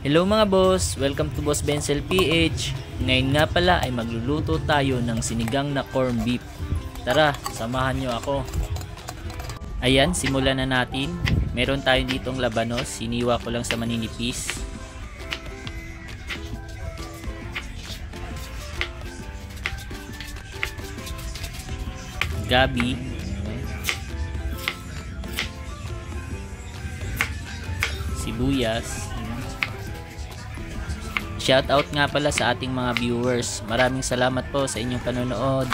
Hello mga boss! Welcome to Boss Benzel PH. Ngayon nga pala ay magluluto tayo ng sinigang na corned beef. Tara, samahan nyo ako. Ayan, simulan na natin. Meron tayo ditong labanos, siniwa ko lang sa maninipis. Gabi. Sibuyas. Shoutout nga pala sa ating mga viewers. Maraming salamat po sa inyong panonood.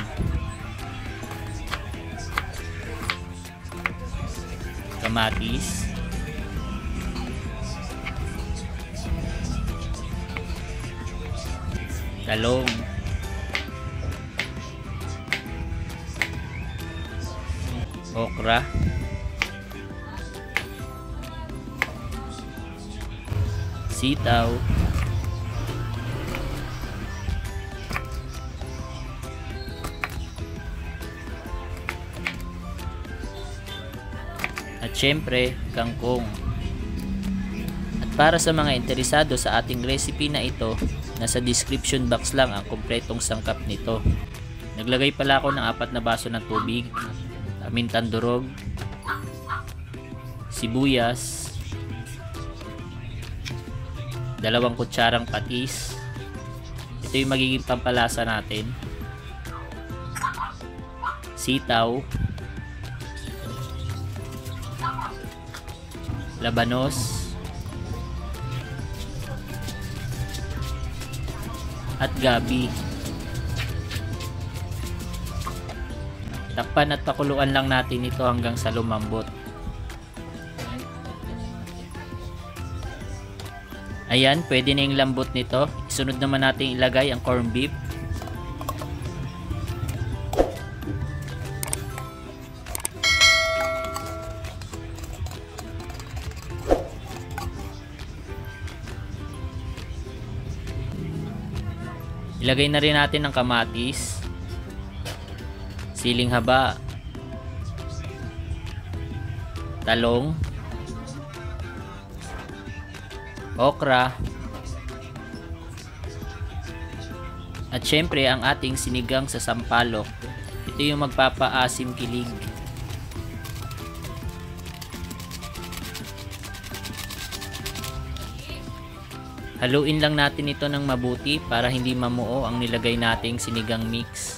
Kamatis. Talong. Okra. Sitaw. At syempre, kangkong. At para sa mga interesado sa ating recipe na ito, nasa description box lang ang kumpletong sangkap nito. Naglagay pala ako ng 4 na baso ng tubig, pamintang durog, sibuyas, 2 kutsarang patis. Ito yung magiging pampalasa natin. Sitaw, labanos, at gabi. Takpan at pakuluan lang natin ito hanggang sa lumambot. Ayan, pwede na yung lambot nito. Isunod naman natin ilagay ang corned beef. Ilagay na rin natin ang kamatis, siling haba, talong, okra, at syempre ang ating sinigang sa sampalok. Ito yung magpapaasim kilig. Haluin lang natin ito ng mabuti para hindi mamuo ang nilagay nating sinigang mix.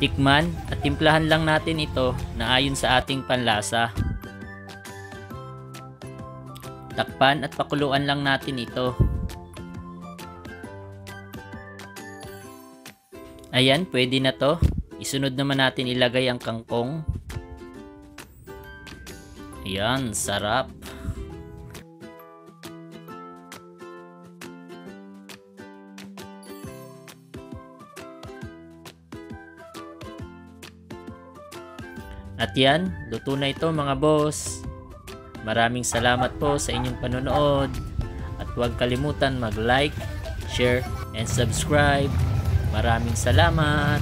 Tikman at timplahan lang natin ito na ayon sa ating panlasa. Takpan at pakuluan lang natin ito. Ayan, pwede na to. Isunod naman natin ilagay ang kangkong. Ayan, sarap. At yan, luto na ito mga boss. Maraming salamat po sa inyong panonood at huwag kalimutan mag-like, share, and subscribe. Maraming salamat!